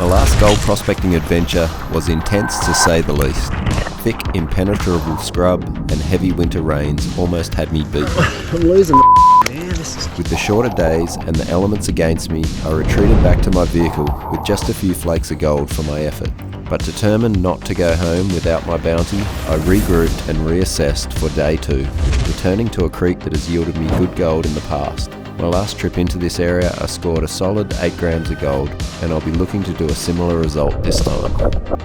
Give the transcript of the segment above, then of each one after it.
last gold prospecting adventure was intense to say the least. Thick, impenetrable scrub and heavy winter rains almost had me beat. I'm losing With the shorter days and the elements against me, I retreated back to my vehicle with just a few flakes of gold for my effort. But determined not to go home without my bounty, I regrouped and reassessed for day 2, returning to a creek that has yielded me good gold in the past. My last trip into this area, I scored a solid 8 grams of gold, and I'll be looking to do a similar result this time.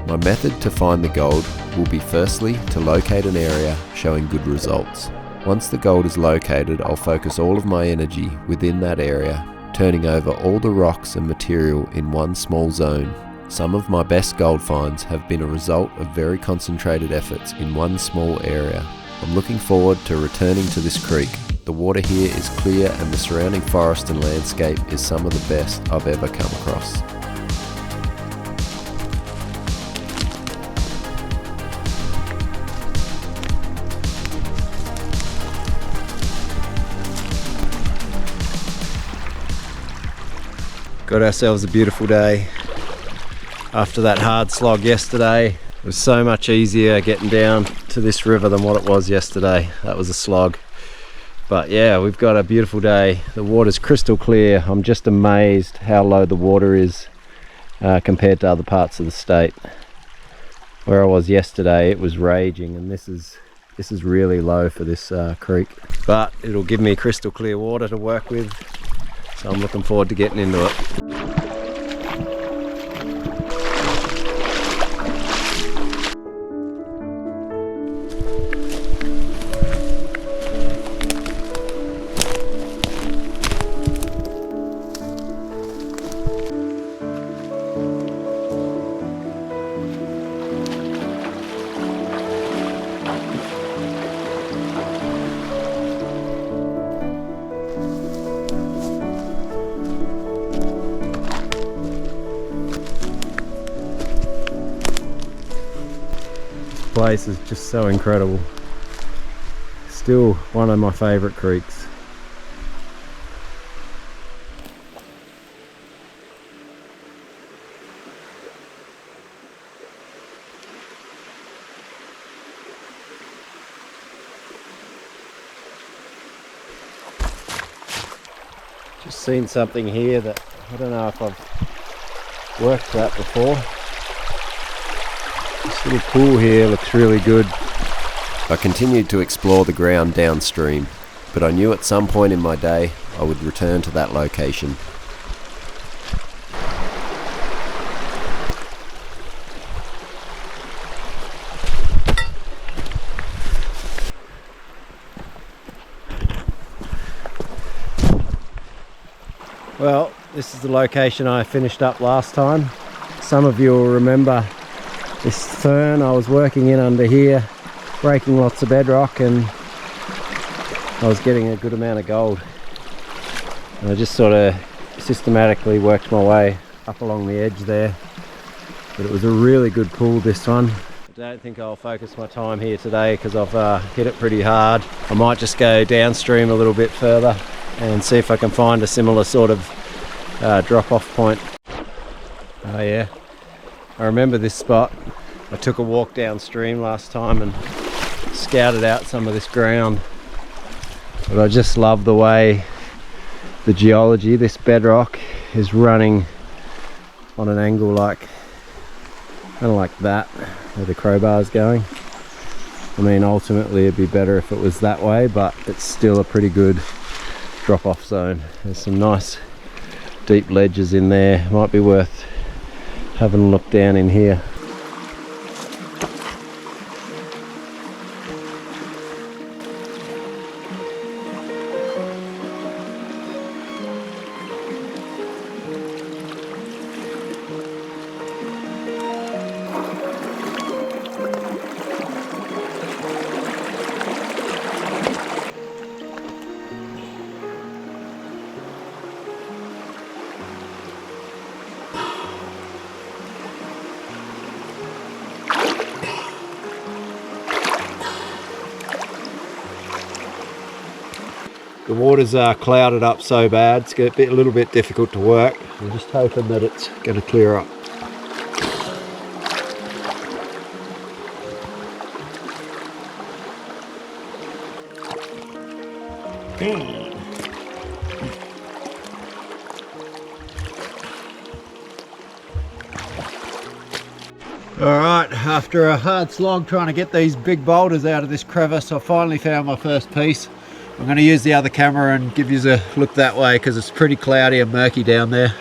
My method to find the gold will be firstly to locate an area showing good results. Once the gold is located, I'll focus all of my energy within that area, turning over all the rocks and material in one small zone. Some of my best gold finds have been a result of very concentrated efforts in one small area. I'm looking forward to returning to this creek. The water here is clear and the surrounding forest and landscape is some of the best I've ever come across. Got ourselves a beautiful day. After that hard slog yesterday, it was so much easier getting down to this river than what it was yesterday. That was a slog. But yeah, we've got a beautiful day. The water's crystal clear. I'm just amazed how low the water is compared to other parts of the state. Where I was yesterday, it was raging, and this is really low for this creek. But it'll give me crystal clear water to work with, so I'm looking forward to getting into it. Place is just so incredible. Still one of my favorite creeks. Just seen something here that I don't know if I've worked that before. This little pool here looks really good. I continued to explore the ground downstream, but I knew at some point in my day I would return to that location. Well, this is the location I finished up last time. Some of you will remember this fern I was working in under here, breaking lots of bedrock, and I was getting a good amount of gold. And I just sort of systematically worked my way up along the edge there. But it was a really good pool, this one. I don't think I'll focus my time here today because I've hit it pretty hard. I might just go downstream a little bit further and see if I can find a similar sort of drop-off point. Oh yeah, I remember this spot. I took a walk downstream last time and scouted out some of this ground. But I just love the way the geology, this bedrock, is running on an angle like, kind of like that, where the crowbar's going. I mean, ultimately it'd be better if it was that way, but it's still a pretty good drop-off zone. There's some nice deep ledges in there. Might be worth having a look down in here. The water's clouded up so bad, it's a little bit difficult to work. I'm just hoping that it's going to clear up. Alright, after a hard slog trying to get these big boulders out of this crevice, I finally found my first piece. I'm going to use the other camera and give you a look that way because it's pretty cloudy and murky down there.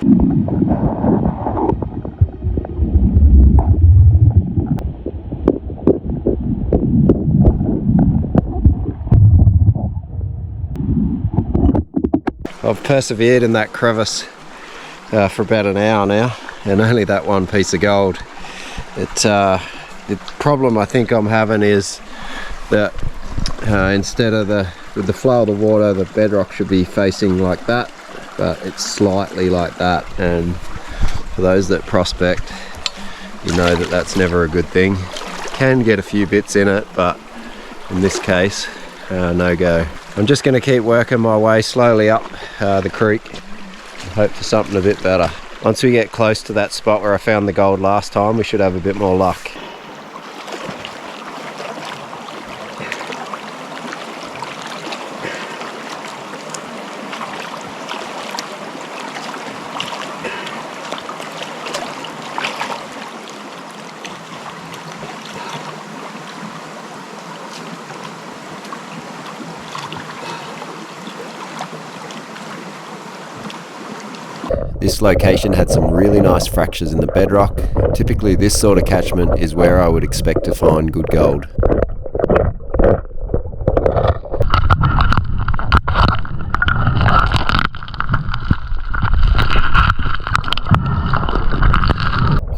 I've persevered in that crevice for about an hour now, and only that one piece of gold. The problem I think I'm having is that instead of with the flow of the water, the bedrock should be facing like that, but it's slightly like that, and for those that prospect, you know that that's never a good thing. Can get a few bits in it, but in this case, no go. I'm just going to keep working my way slowly up the creek and hope for something a bit better. Once we get close to that spot where I found the gold last time, we should have a bit more luck. This location had some really nice fractures in the bedrock. Typically this sort of catchment is where I would expect to find good gold.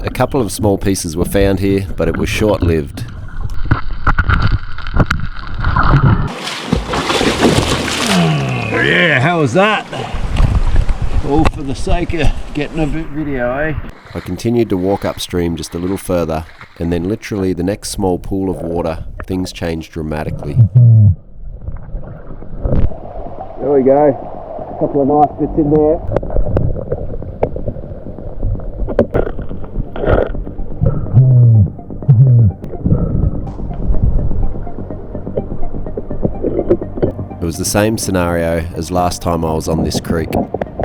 A couple of small pieces were found here, but it was short-lived. Oh yeah, how was that? All for the sake of getting a bit video, eh? I continued to walk upstream just a little further, and then literally the next small pool of water, things changed dramatically. There we go. A couple of nice bits in there. It was the same scenario as last time I was on this creek.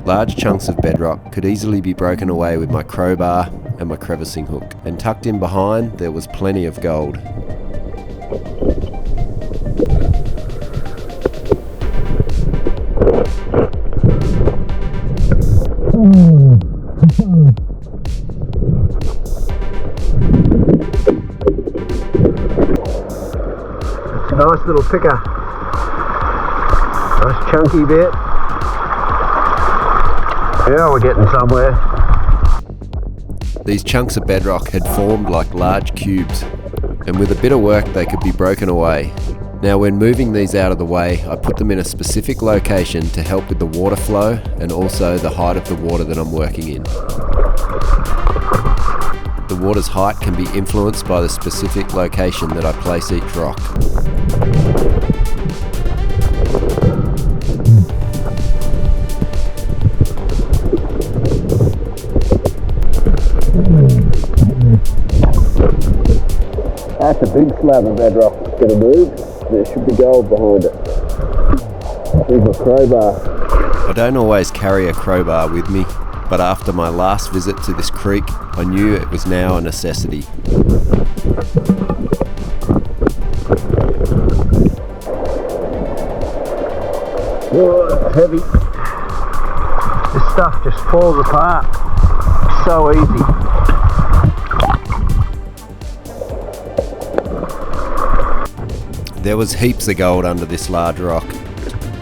Large chunks of bedrock could easily be broken away with my crowbar and my crevicing hook, and tucked in behind there was plenty of gold. It's a nice little picker. Nice chunky bit. Yeah, we're getting somewhere. These chunks of bedrock had formed like large cubes, and with a bit of work they could be broken away. Now when moving these out of the way, I put them in a specific location to help with the water flow and also the height of the water that I'm working in. The water's height can be influenced by the specific location that I place each rock. That's a big slab of bedrock that's going to move. There should be gold behind it. Here's my crowbar. I don't always carry a crowbar with me, but after my last visit to this creek, I knew it was now a necessity. Oh, it's heavy. This stuff just falls apart. So easy. There was heaps of gold under this large rock,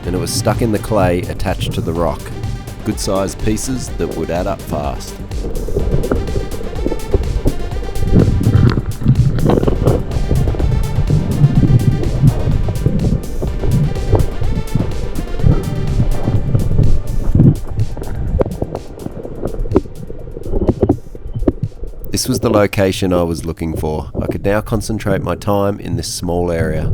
and it was stuck in the clay attached to the rock. Good sized pieces that would add up fast. This was the location I was looking for. I could now concentrate my time in this small area.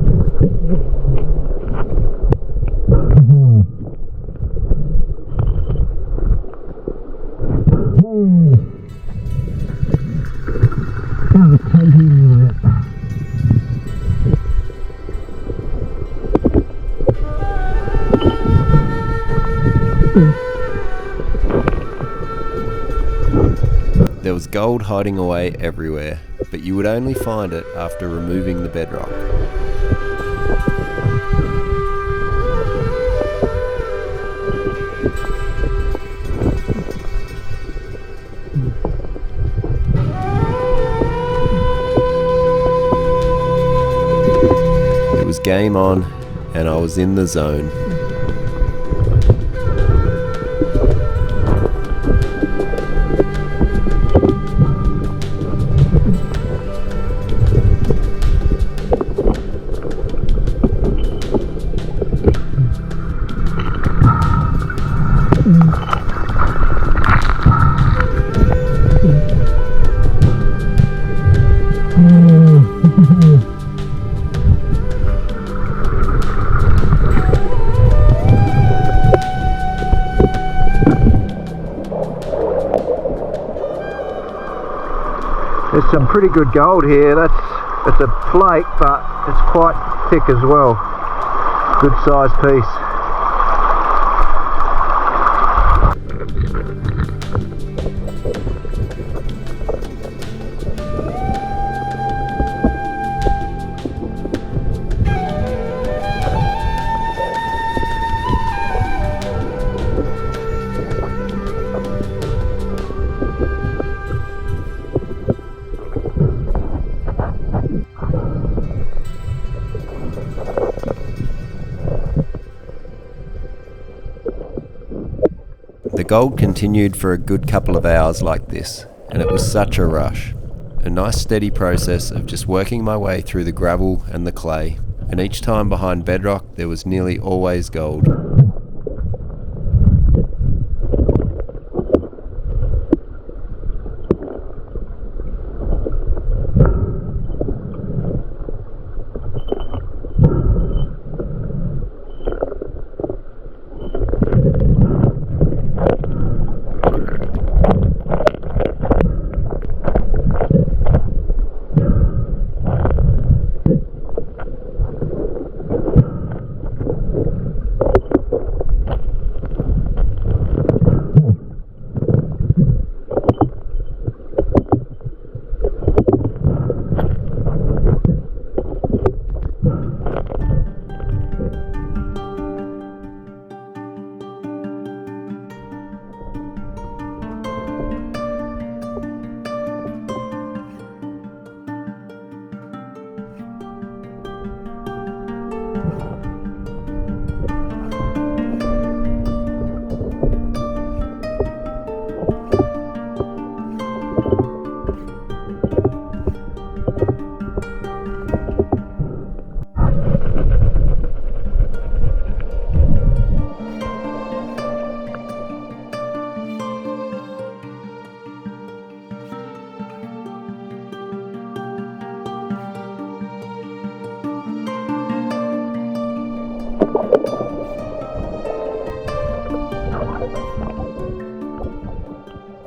There was gold hiding away everywhere, but you would only find it after removing the bedrock. It was game on, and I was in the zone. There's some pretty good gold here. It's a flake, but it's quite thick as well. Good sized piece. The gold continued for a good couple of hours like this, and it was such a rush. A nice steady process of just working my way through the gravel and the clay, and each time behind bedrock there was nearly always gold.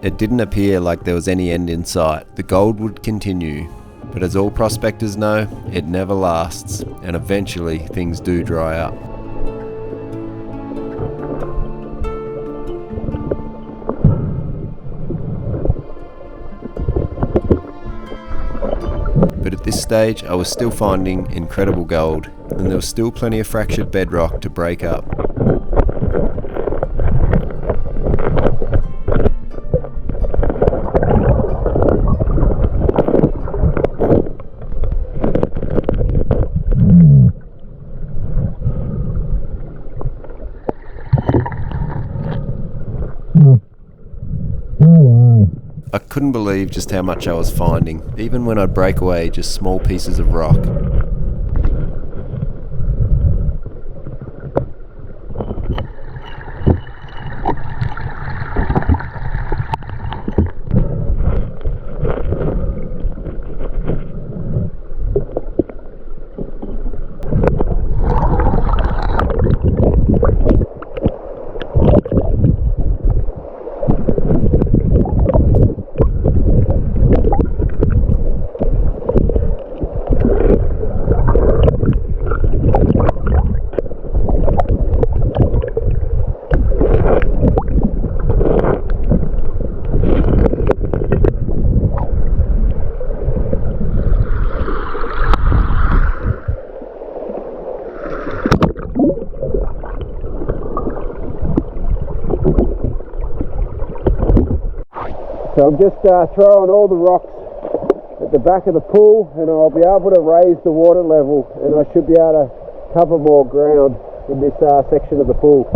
It didn't appear like there was any end in sight. The gold would continue, but as all prospectors know, it never lasts, and eventually things do dry up. But at this stage, I was still finding incredible gold, and there was still plenty of fractured bedrock to break up. I couldn't believe just how much I was finding, even when I'd break away just small pieces of rock. I'm just throwing all the rocks at the back of the pool, and I'll be able to raise the water level, and I should be able to cover more ground in this section of the pool.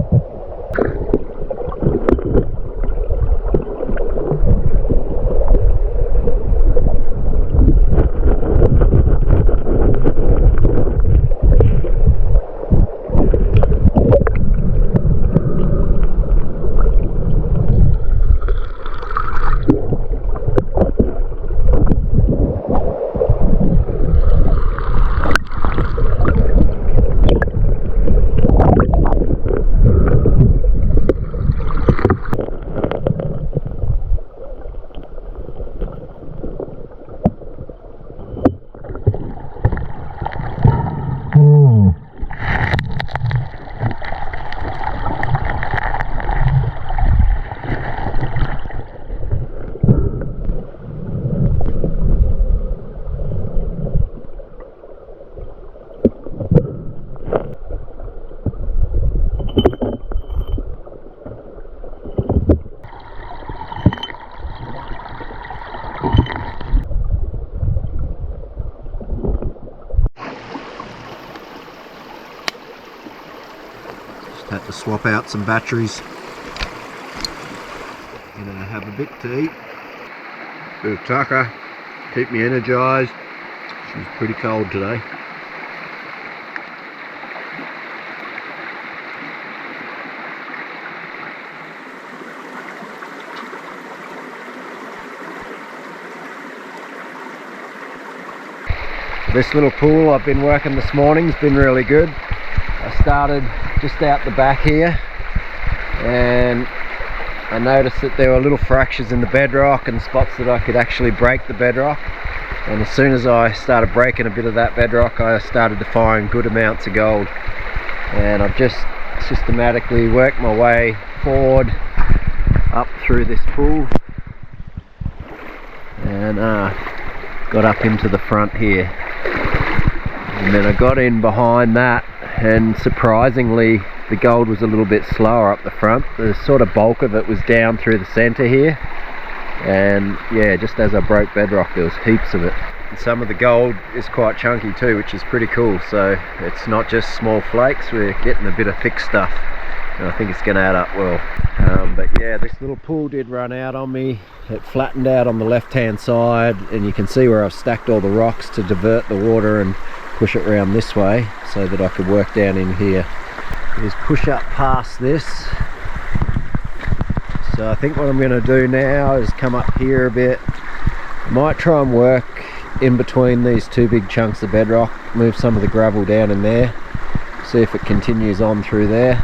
Had to swap out some batteries. Gonna have a bit to eat. Bit of tucker, keep me energised. She's pretty cold today. This little pool I've been working this morning's been really good. I started just out the back here, and I noticed that there were little fractures in the bedrock and spots that I could actually break the bedrock, and as soon as I started breaking a bit of that bedrock, I started to find good amounts of gold. And I've just systematically worked my way forward up through this pool and got up into the front here, and then I got in behind that, and surprisingly the gold was a little bit slower up the front. The sort of bulk of it was down through the center here, and yeah, just as I broke bedrock there was heaps of it. And some of the gold is quite chunky too, which is pretty cool. So it's not just small flakes, we're getting a bit of thick stuff, and I think it's going to add up well. But yeah, this little pool did run out on me. It flattened out on the left hand side, and you can see where I've stacked all the rocks to divert the water and push it around this way so that I could work down in here. Just push up past this. So I think what I'm going to do now is come up here a bit. I might try and work in between these two big chunks of bedrock, move some of the gravel down in there, see if it continues on through there,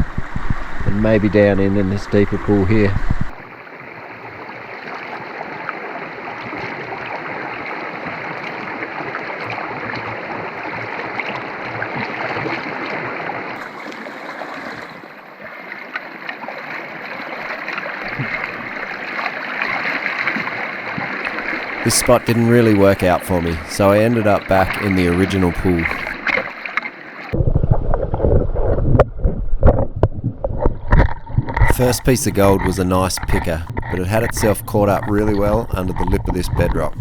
and maybe down in this deeper pool here. This spot didn't really work out for me, so I ended up back in the original pool. The first piece of gold was a nice picker, but it had itself caught up really well under the lip of this bedrock.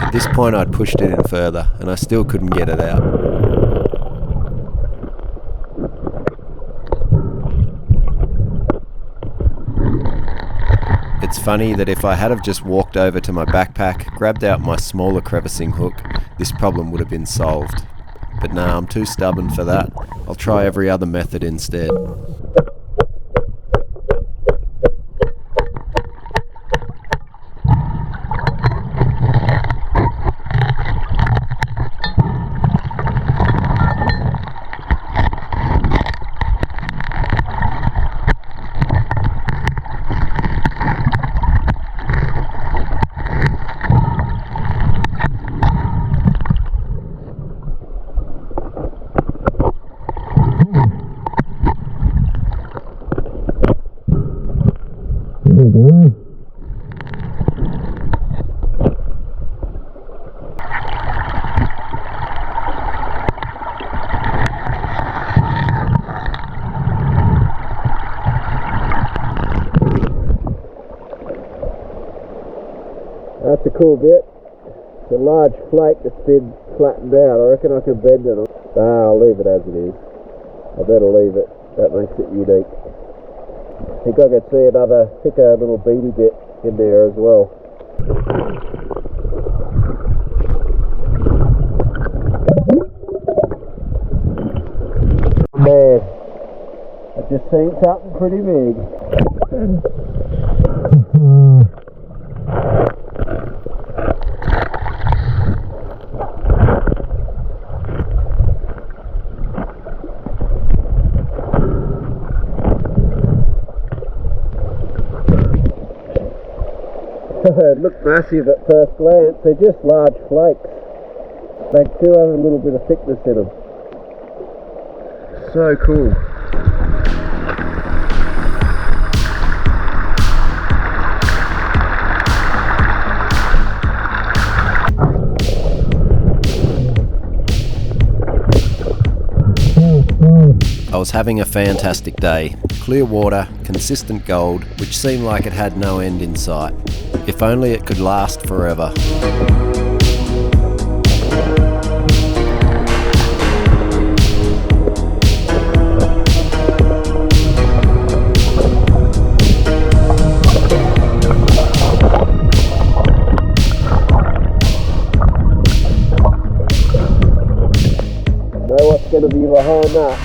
At this point I'd pushed it in further, and I still couldn't get it out. It's funny that if I had have just walked over to my backpack, grabbed out my smaller crevicing hook, this problem would have been solved. But nah, I'm too stubborn for that. I'll try every other method instead. That's a cool bit. It's a large flake that's been flattened out. I reckon I can bend it. I'll leave it as it is. I better leave it. That makes it unique. I think I could see another thicker little beady bit in there as well. Man, I've just seen something pretty big. It looked massive at first glance. They're just large flakes. They do have a little bit of thickness in them. So cool. I was having a fantastic day. Clear water, consistent gold, which seemed like it had no end in sight. If only it could last forever. Know what's going to be behind that?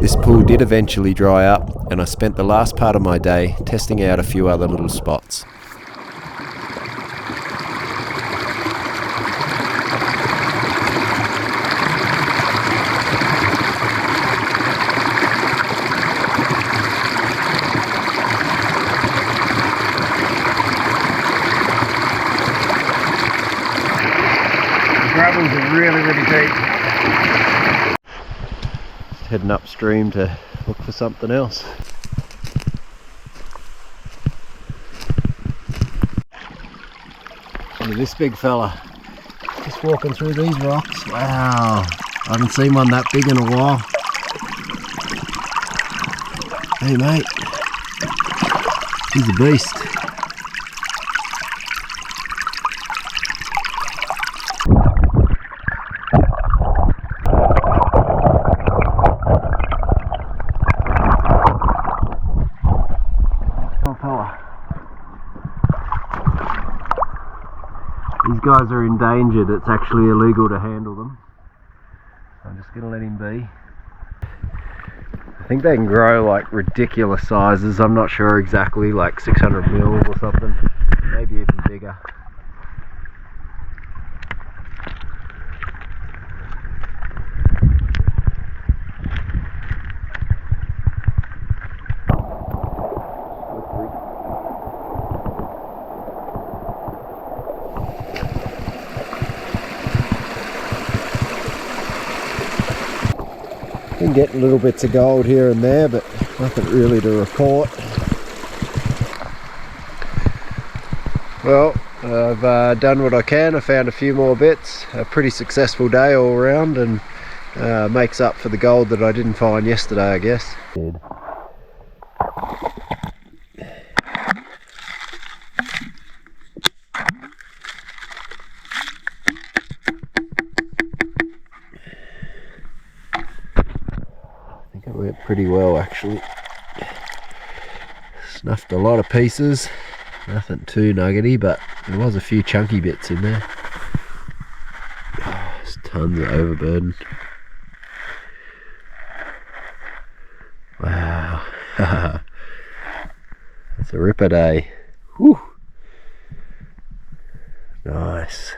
This pool did eventually dry up, and I spent the last part of my day testing out a few other little spots. The gravels are really, really deep. Heading upstream to look for something else. Look at this big fella. Just walking through these rocks. Wow. I haven't seen one that big in a while. Hey mate. He's a beast. These guys are endangered. It's actually illegal to handle them. I'm just going to let him be. I think they can grow like ridiculous sizes. I'm not sure exactly, like 600 mil or something. Maybe even bigger. been getting little bits of gold here and there, but nothing really to report. Well, I've done what I can. I found a few more bits. A pretty successful day all around, and makes up for the gold that I didn't find yesterday, I guess. I think it went pretty well, actually. Snuffed a lot of pieces. Nothing too nuggety, but there was a few chunky bits in there. Oh, there's tons of overburden. Wow. That's a ripper day. Whew. Nice.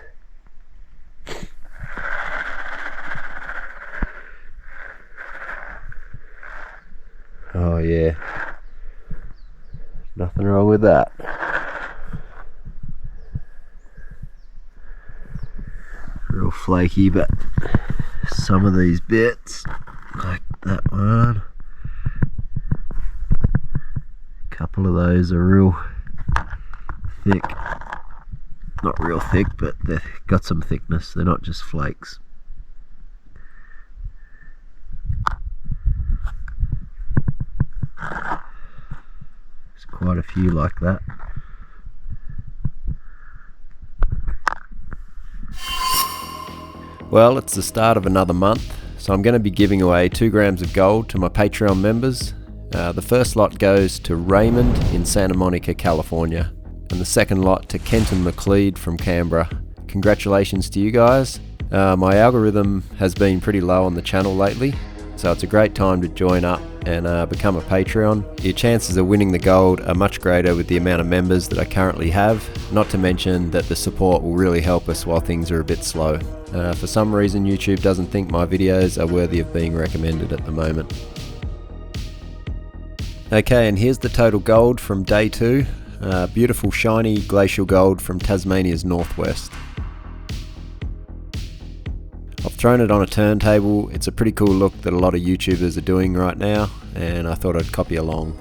Oh yeah. Nothing wrong with that. Real flaky, but some of these bits, like that one, a couple of those are real thick. Not real thick, but they've got some thickness. They're not just flakes. There's quite a few like that. Well, it's the start of another month, so I'm going to be giving away 2 grams of gold to my Patreon members. The first lot goes to Raymond in Santa Monica, California, and the second lot to Kenton McLeod from Canberra. Congratulations to you guys. My algorithm has been pretty low on the channel lately, so it's a great time to join up and become a Patreon. Your chances of winning the gold are much greater with the amount of members that I currently have, not to mention that the support will really help us while things are a bit slow. For some reason YouTube doesn't think my videos are worthy of being recommended at the moment. Okay, and here's the total gold from day 2. Beautiful shiny glacial gold from Tasmania's northwest. I've thrown it on a turntable. It's a pretty cool look that a lot of YouTubers are doing right now, and I thought I'd copy along.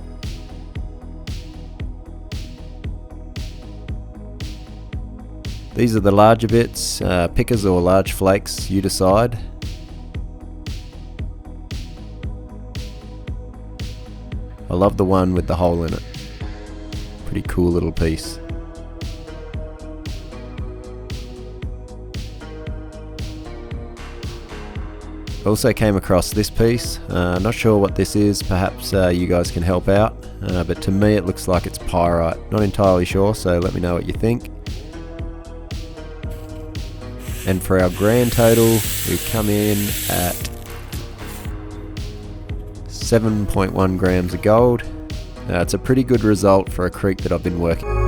These are the larger bits, pickers or large flakes, you decide. I love the one with the hole in it. Pretty cool little piece. I also came across this piece. Not sure what this is, perhaps you guys can help out, but to me it looks like it's pyrite. Not entirely sure, so let me know what you think. And for our grand total, we come in at 7.1 grams of gold. It's a pretty good result for a creek that I've been working.